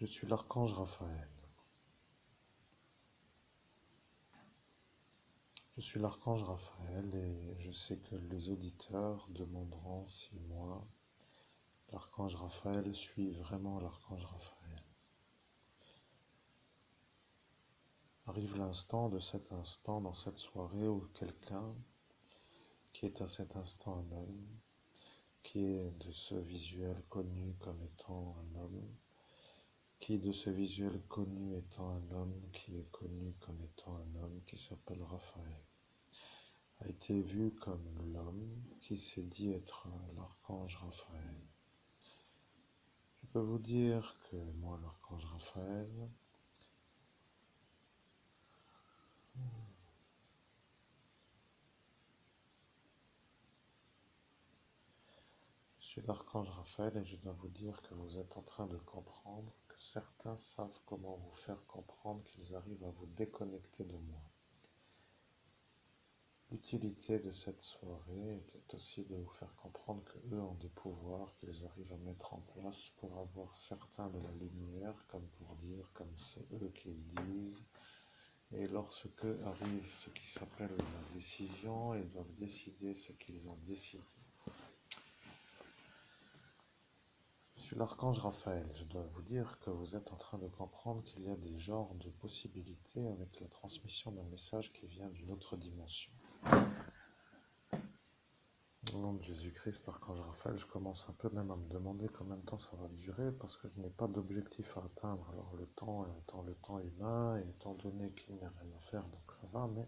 Je suis l'archange Raphaël. Je suis l'archange Raphaël et je sais que les auditeurs demanderont si moi, l'archange Raphaël, suis vraiment l'archange Raphaël. Arrive l'instant de cet instant dans cette soirée où quelqu'un qui est à cet instant un homme, qui est de ce visuel connu comme étant un homme, qui de ce visuel connu étant un homme, qui est connu comme étant un homme qui s'appelle Raphaël, a été vu comme l'homme qui s'est dit être l'archange Raphaël. Je peux vous dire que moi, l'archange Raphaël, je suis l'archange Raphaël et je dois vous dire que vous êtes en train de comprendre que certains savent comment vous faire comprendre qu'ils arrivent à vous déconnecter de moi. L'utilité de cette soirée était aussi de vous faire comprendre qu'eux ont des pouvoirs qu'ils arrivent à mettre en place pour avoir certains de la lumière, comme pour dire, comme c'est eux qui le disent. Et lorsque arrive ce qui s'appelle la décision, ils doivent décider ce qu'ils ont décidé. Je suis l'archange Raphaël. Je dois vous dire que vous êtes en train de comprendre qu'il y a des genres de possibilités avec la transmission d'un message qui vient d'une autre dimension. Au nom de Jésus-Christ, archange Raphaël, je commence un peu même à me demander combien de temps ça va durer parce que je n'ai pas d'objectif à atteindre. Alors le temps étant le temps humain et étant donné qu'il n'y a rien à faire, donc ça va, mais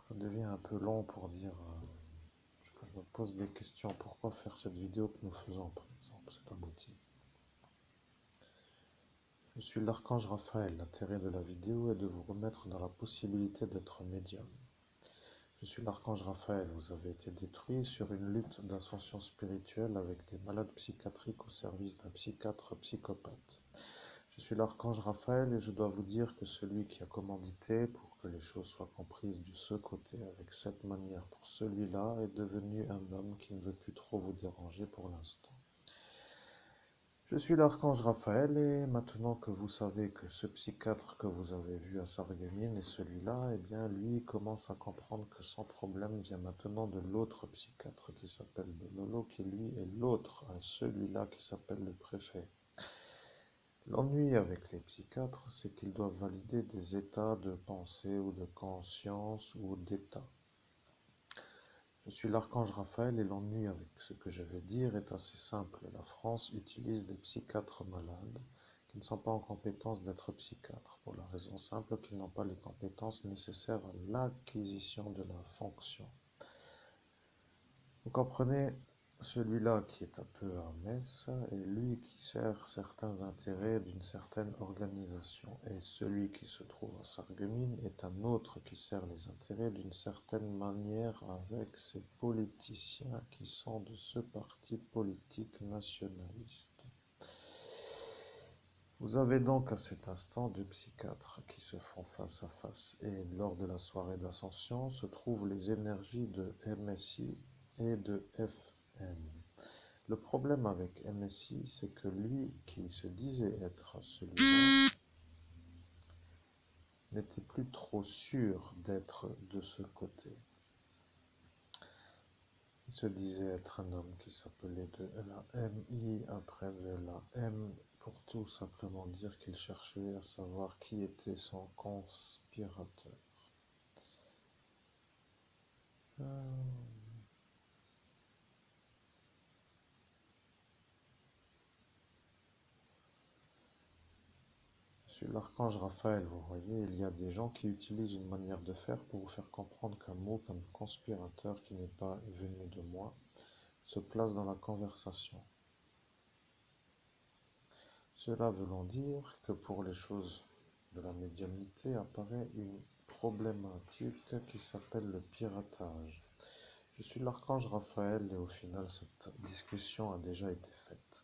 ça devient un peu long pour dire... je me pose des questions. Pourquoi faire cette vidéo que nous faisons, par exemple? C'est abouti. Je suis l'archange Raphaël. L'intérêt de la vidéo est de vous remettre dans la possibilité d'être médium. Je suis l'archange Raphaël. Vous avez été détruit sur une lutte d'ascension spirituelle avec des malades psychiatriques au service d'un psychiatre psychopathe. Je suis l'archange Raphaël et je dois vous dire que celui qui a commandité pour que les choses soient comprises de ce côté avec cette manière pour celui-là est devenu un homme qui ne veut plus trop vous déranger pour l'instant. Je suis l'archange Raphaël et maintenant que vous savez que ce psychiatre que vous avez vu à Sarreguemines est celui-là, eh bien lui commence à comprendre que son problème vient maintenant de l'autre psychiatre qui s'appelle Bonolo, qui lui est l'autre, celui-là qui s'appelle le préfet. L'ennui avec les psychiatres, c'est qu'ils doivent valider des états de pensée ou de conscience ou d'état. Je suis l'archange Raphaël et l'ennui avec ce que je vais dire est assez simple. La France utilise des psychiatres malades qui ne sont pas en compétence d'être psychiatres, pour la raison simple qu'ils n'ont pas les compétences nécessaires à l'acquisition de la fonction. Vous comprenez, celui-là qui est un peu à messe est lui qui sert certains intérêts d'une certaine organisation. Et celui qui se trouve à Sarreguemines est un autre qui sert les intérêts d'une certaine manière avec ces politiciens qui sont de ce parti politique nationaliste. Vous avez donc à cet instant deux psychiatres qui se font face à face. Et lors de la soirée d'ascension se trouvent les énergies de MSI et de FN. Le problème avec MSI, c'est que lui, qui se disait être celui-là, n'était plus trop sûr d'être de ce côté. Il se disait être un homme qui s'appelait de la MI après de la M, pour tout simplement dire qu'il cherchait à savoir qui était son conspirateur. Je suis l'archange Raphaël, vous voyez, il y a des gens qui utilisent une manière de faire pour vous faire comprendre qu'un mot comme conspirateur qui n'est pas venu de moi se place dans la conversation. Cela voulant dire que pour les choses de la médiumnité apparaît une problématique qui s'appelle le piratage. Je suis l'archange Raphaël et au final cette discussion a déjà été faite.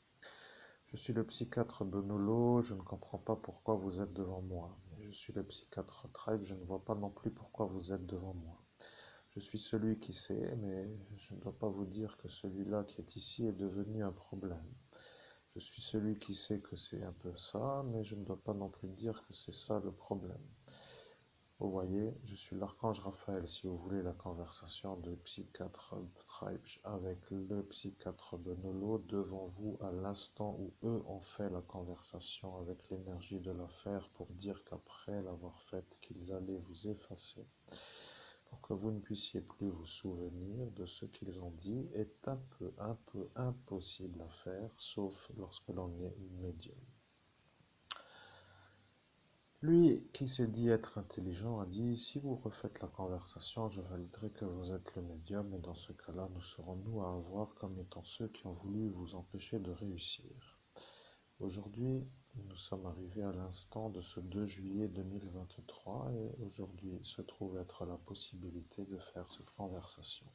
Je suis le psychiatre Bonolo, je ne comprends pas pourquoi vous êtes devant moi. Je suis le psychiatre Tribe, je ne vois pas non plus pourquoi vous êtes devant moi. Je suis celui qui sait, mais je ne dois pas vous dire que celui-là qui est ici est devenu un problème. Je suis celui qui sait que c'est un peu ça, mais je ne dois pas non plus dire que c'est ça le problème. Vous voyez, je suis l'archange Raphaël, si vous voulez la conversation de psychiatre Traibsch avec le psychiatre Benolo devant vous à l'instant où eux ont fait la conversation avec l'énergie de l'affaire pour dire qu'après l'avoir faite, qu'ils allaient vous effacer pour que vous ne puissiez plus vous souvenir de ce qu'ils ont dit est un peu impossible à faire, sauf lorsque l'on est une médium. Lui, qui s'est dit être intelligent, a dit, si vous refaites la conversation, je validerai que vous êtes le médium, et dans ce cas-là, nous serons nous à avoir comme étant ceux qui ont voulu vous empêcher de réussir. Aujourd'hui, nous sommes arrivés à l'instant de ce 2 juillet 2023, et aujourd'hui se trouve être la possibilité de faire cette conversation.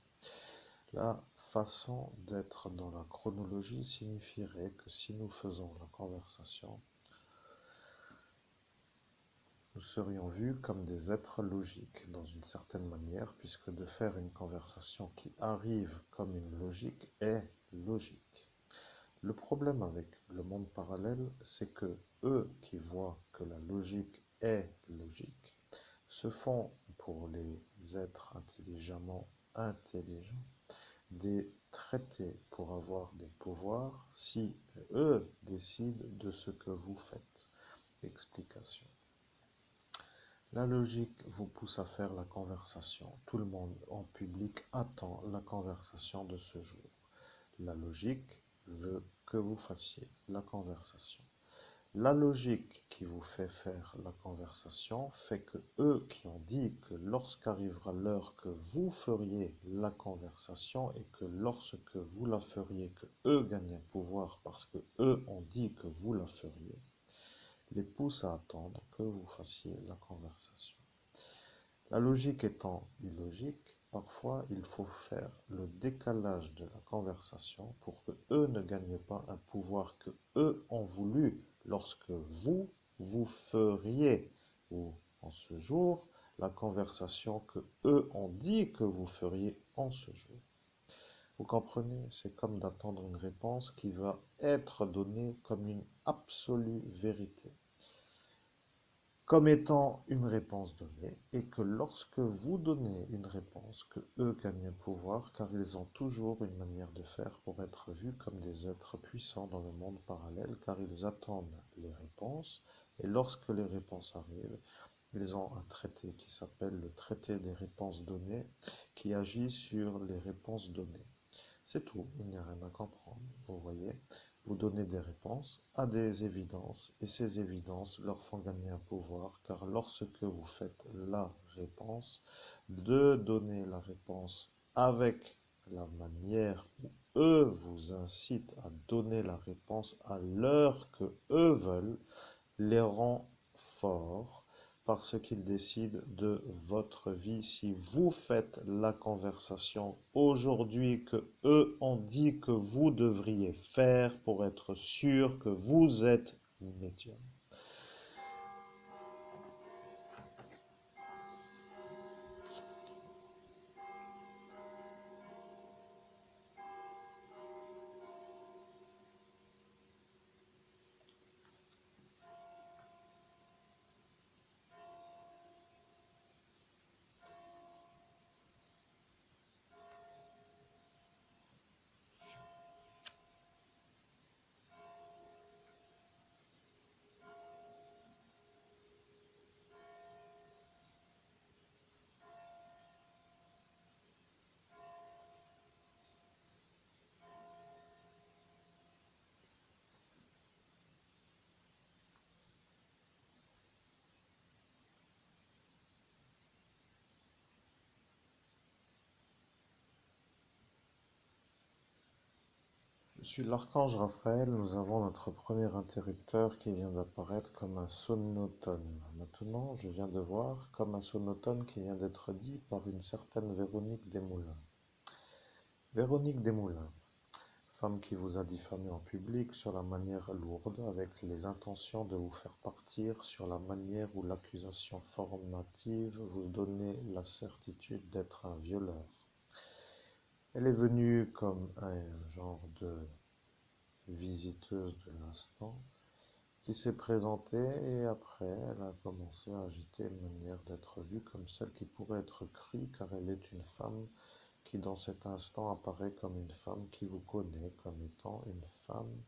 La façon d'être dans la chronologie signifierait que si nous faisons la conversation, nous serions vus comme des êtres logiques, dans une certaine manière, puisque de faire une conversation qui arrive comme une logique est logique. Le problème avec le monde parallèle, c'est que eux qui voient que la logique est logique, se font, pour les êtres intelligemment intelligents, des traités pour avoir des pouvoirs si eux décident de ce que vous faites. Explication. La logique vous pousse à faire la conversation. Tout le monde en public attend la conversation de ce jour. La logique veut que vous fassiez la conversation. La logique qui vous fait faire la conversation fait que eux qui ont dit que lorsqu'arrivera l'heure que vous feriez la conversation et que lorsque vous la feriez, que eux gagnent un pouvoir parce que eux ont dit que vous la feriez, les pousse à attendre que vous fassiez la conversation. La logique étant illogique, parfois il faut faire le décalage de la conversation pour que eux ne gagnent pas un pouvoir que eux ont voulu lorsque vous feriez, ou en ce jour, la conversation que eux ont dit que vous feriez en ce jour. Vous comprenez, c'est comme d'attendre une réponse qui va être donnée comme une absolue vérité, comme étant une réponse donnée, et que lorsque vous donnez une réponse, que eux gagnent un pouvoir, car ils ont toujours une manière de faire pour être vus comme des êtres puissants dans le monde parallèle, car ils attendent les réponses, et lorsque les réponses arrivent, ils ont un traité qui s'appelle le traité des réponses données, qui agit sur les réponses données. C'est tout, il n'y a rien à comprendre, vous voyez. Vous donnez des réponses à des évidences, et ces évidences leur font gagner un pouvoir, car lorsque vous faites la réponse, de donner la réponse avec la manière où eux vous incitent à donner la réponse à l'heure que eux veulent, les rend forts parce qu'ils décident de votre vie. Si vous faites la conversation aujourd'hui que eux ont dit que vous devriez faire pour être sûr que vous êtes médium. Je suis l'archange Raphaël, nous avons notre premier interrupteur qui vient d'apparaître comme un sonotone. Maintenant, je viens de voir comme un sonotone qui vient d'être dit par une certaine Véronique Desmoulins. Véronique Desmoulins, femme qui vous a diffamé en public sur la manière lourde, avec les intentions de vous faire partir sur la manière où l'accusation formative vous donnait la certitude d'être un violeur. Elle est venue comme un genre de visiteuse de l'instant qui s'est présentée et après elle a commencé à agiter une manière d'être vue comme celle qui pourrait être crue car elle est une femme qui dans cet instant apparaît comme une femme qui vous connaît comme étant une femme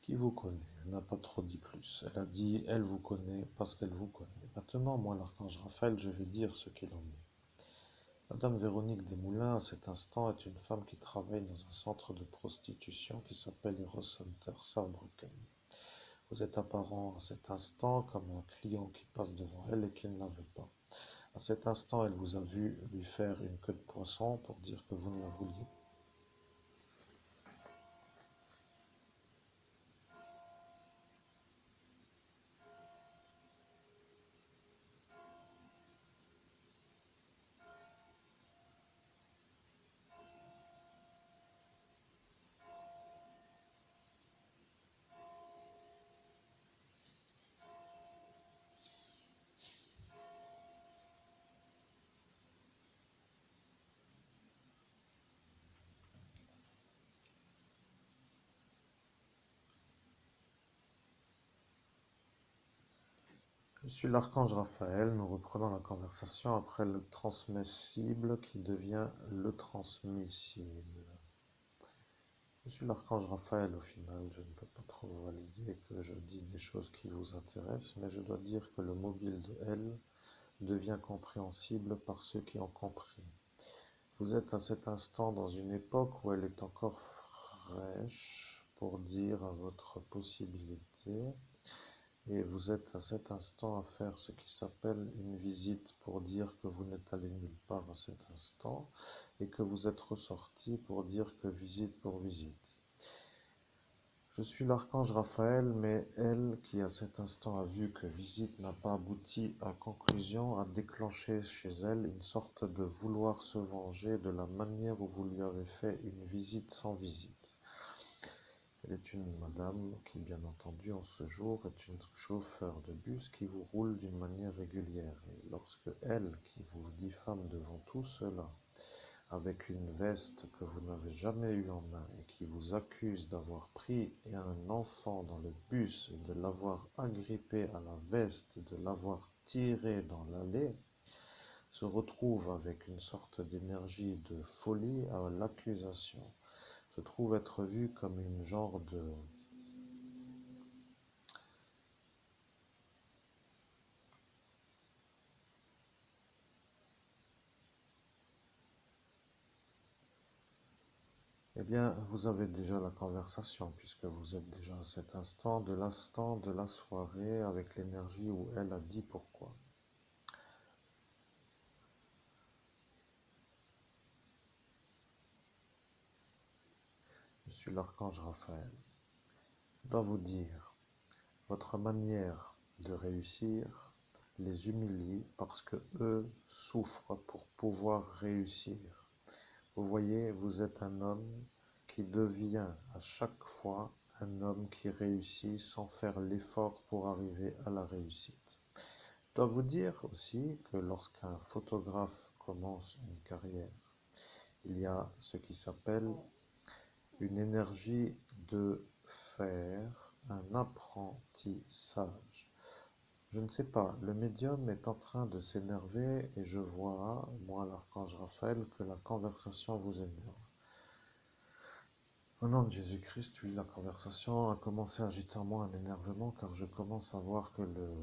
qui vous connaît. Elle n'a pas trop dit plus. Elle a dit elle vous connaît parce qu'elle vous connaît. Maintenant, moi, l'archange Raphaël, je vais dire ce qu'il en est. Madame Véronique Desmoulins, à cet instant, est une femme qui travaille dans un centre de prostitution qui s'appelle Eros Center Saarbrücken. Vous êtes apparent à cet instant comme un client qui passe devant elle et qui ne la veut pas. À cet instant, elle vous a vu lui faire une queue de poisson pour dire que vous ne la vouliez. Je suis l'archange Raphaël, nous reprenons la conversation après le transmissible qui devient le transmissible. Je suis l'archange Raphaël au final, je ne peux pas trop valider que je dis des choses qui vous intéressent, mais je dois dire que le mobile de elle devient compréhensible par ceux qui ont compris. Vous êtes à cet instant dans une époque où elle est encore fraîche pour dire à votre possibilité. Et vous êtes à cet instant à faire ce qui s'appelle une visite pour dire que vous n'êtes allé nulle part à cet instant et que vous êtes ressorti pour dire que visite pour visite. Je suis l'archange Raphaël, mais elle, qui à cet instant a vu que visite n'a pas abouti à conclusion, a déclenché chez elle une sorte de vouloir se venger de la manière où vous lui avez fait une visite sans visite. Elle est une madame qui, bien entendu, en ce jour, est une chauffeur de bus qui vous roule d'une manière régulière. Et lorsque elle, qui vous diffame devant tout cela, avec une veste que vous n'avez jamais eue en main et qui vous accuse d'avoir pris un enfant dans le bus et de l'avoir agrippé à la veste et de l'avoir tiré dans l'allée, se retrouve avec une sorte d'énergie de folie à l'accusation, se trouve être vue comme une genre de... Eh bien, vous avez déjà la conversation, puisque vous êtes déjà à cet instant de la soirée, avec l'énergie où elle a dit pourquoi. Je suis l'archange Raphaël. Je dois vous dire, votre manière de réussir les humilie parce que eux souffrent pour pouvoir réussir. Vous voyez, vous êtes un homme qui devient à chaque fois un homme qui réussit sans faire l'effort pour arriver à la réussite. Je dois vous dire aussi que lorsqu'un photographe commence une carrière, il y a ce qui s'appelle une énergie de faire un apprentissage. Je ne sais pas, le médium est en train de s'énerver et je vois, moi l'archange Raphaël, que la conversation vous énerve. Au nom de Jésus-Christ, oui, la conversation a commencé à agiter en moi un énervement car je commence à voir que le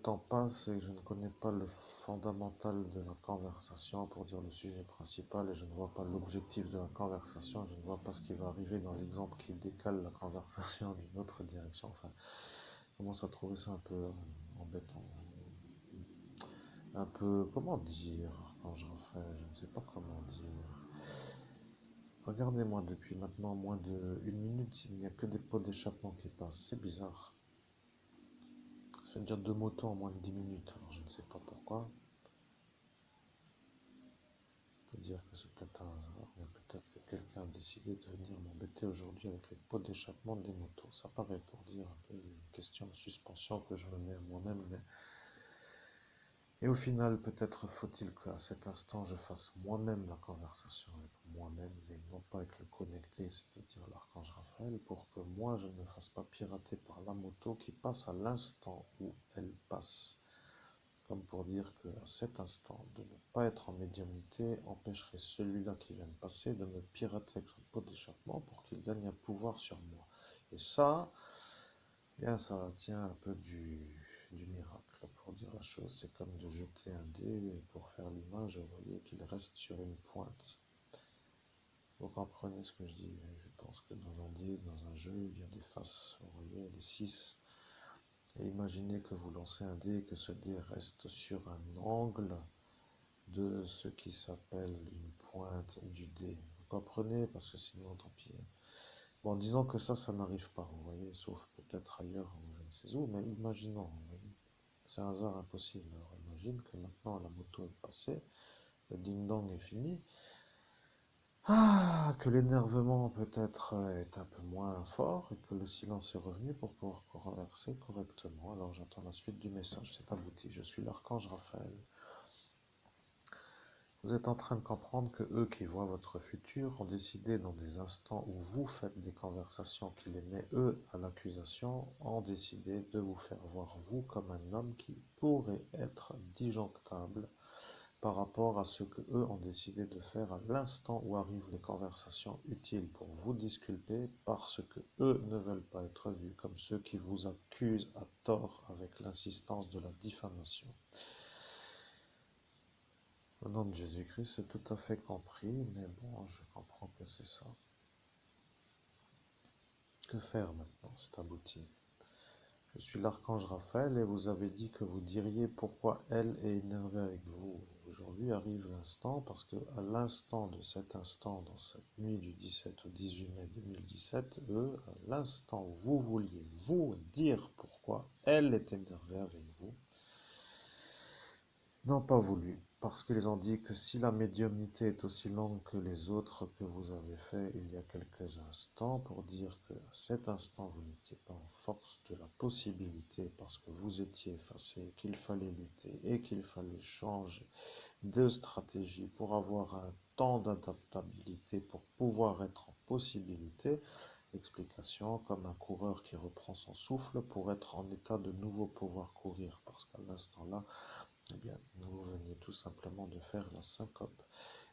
temps passe et je ne connais pas le fondamental de la conversation pour dire le sujet principal et je ne vois pas l'objectif de la conversation, je ne vois pas ce qui va arriver dans l'exemple qui décale la conversation d'une autre direction. Enfin, je commence à trouver ça un peu embêtant. Un peu, comment dire, quand je refais, je ne sais pas comment dire. Regardez-moi, depuis maintenant moins d'une minute, il n'y a que des pots d'échappement qui passent. C'est bizarre. Je viens de dire deux motos en moins de 10 minutes, alors je ne sais pas pourquoi. On peut dire que c'est peut-être un hasard, mais peut-être que quelqu'un a décidé de venir m'embêter aujourd'hui avec les pots d'échappement des motos. Ça paraît pour dire un peu une question de suspension que je me mets à moi-même, mais Et au final, peut-être faut-il qu'à cet instant, je fasse moi-même la conversation avec moi-même et non pas avec le connecté, c'est-à-dire l'archange Raphaël, pour que moi, je ne me fasse pas pirater par la moto qui passe à l'instant où elle passe. Comme pour dire qu'à cet instant, de ne pas être en médiumnité empêcherait celui-là qui vient de passer de me pirater avec son pot d'échappement pour qu'il gagne un pouvoir sur moi. Et ça, bien, ça tient un peu du miracle, pour dire la chose. C'est comme de jeter un dé et pour faire l'image, vous voyez qu'il reste sur une pointe. Vous comprenez ce que je dis? Je pense que dans un dé, dans un jeu, il y a des faces, vous voyez, les 6. Et imaginez que vous lancez un dé et que ce dé reste sur un angle de ce qui s'appelle une pointe du dé. Vous comprenez? Parce que sinon, tant pis. Bon, disons que ça n'arrive pas, vous voyez, sauf peut-être ailleurs, ou je ne sais où, mais imaginons, vous voyez. C'est un hasard impossible. Alors imagine que maintenant la moto est passée, le ding-dong est fini, que l'énervement peut-être est un peu moins fort et que le silence est revenu pour pouvoir converser correctement. Alors j'attends la suite du message. C'est abouti. Je suis l'archange Raphaël. Vous êtes en train de comprendre que eux qui voient votre futur ont décidé dans des instants où vous faites des conversations qui les met eux à l'accusation, ont décidé de vous faire voir vous comme un homme qui pourrait être disjonctable par rapport à ce que eux ont décidé de faire à l'instant où arrivent les conversations utiles pour vous disculper parce que eux ne veulent pas être vus comme ceux qui vous accusent à tort avec l'insistance de la diffamation. Au nom de Jésus-Christ, c'est tout à fait compris, mais bon, je comprends que c'est ça. Que faire maintenant? C'est abouti. Je suis l'archange Raphaël et vous avez dit que vous diriez pourquoi elle est énervée avec vous. Aujourd'hui arrive l'instant, parce que à l'instant de cet instant, dans cette nuit du 17 au 18 mai 2017, eux, à l'instant où vous vouliez vous dire pourquoi elle est énervée avec vous, n'ont pas voulu, parce qu'ils ont dit que si la médiumnité est aussi longue que les autres que vous avez fait il y a quelques instants, pour dire que à cet instant vous n'étiez pas en force de la possibilité, parce que vous étiez effacé, qu'il fallait lutter et qu'il fallait changer de stratégie pour avoir un temps d'adaptabilité pour pouvoir être en possibilité. Explication, comme un coureur qui reprend son souffle pour être en état de nouveau pouvoir courir, parce qu'à l'instant là, eh bien, vous veniez tout simplement de faire la syncope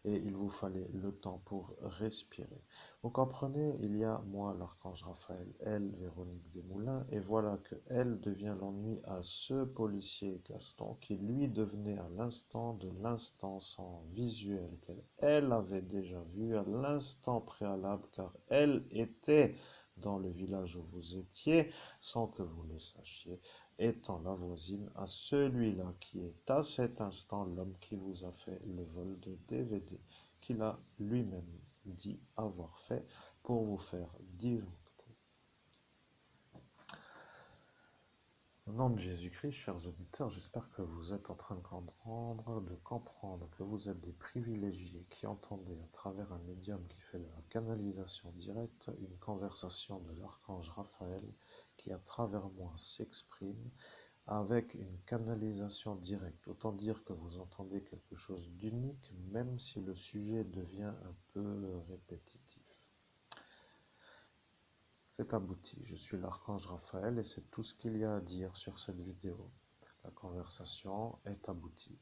et il vous fallait le temps pour respirer. Vous comprenez, il y a moi, l'archange Raphaël, elle, Véronique Desmoulins, et voilà que elle devient l'ennui à ce policier Gaston qui lui devenait à l'instant de l'instance en visuel qu'elle avait déjà vu à l'instant préalable car elle était dans le village où vous étiez sans que vous le sachiez étant la voisine à celui-là qui est à cet instant l'homme qui vous a fait le vol de DVD, qu'il a lui-même dit avoir fait pour vous faire disjoncter. Au nom de Jésus-Christ, chers auditeurs, j'espère que vous êtes en train de comprendre que vous êtes des privilégiés qui entendez à travers un médium qui fait de la canalisation directe une conversation de l'archange Raphaël qui à travers moi s'exprime avec une canalisation directe. Autant dire que vous entendez quelque chose d'unique, même si le sujet devient un peu répétitif. C'est abouti. Je suis l'archange Raphaël et c'est tout ce qu'il y a à dire sur cette vidéo. La conversation est aboutie.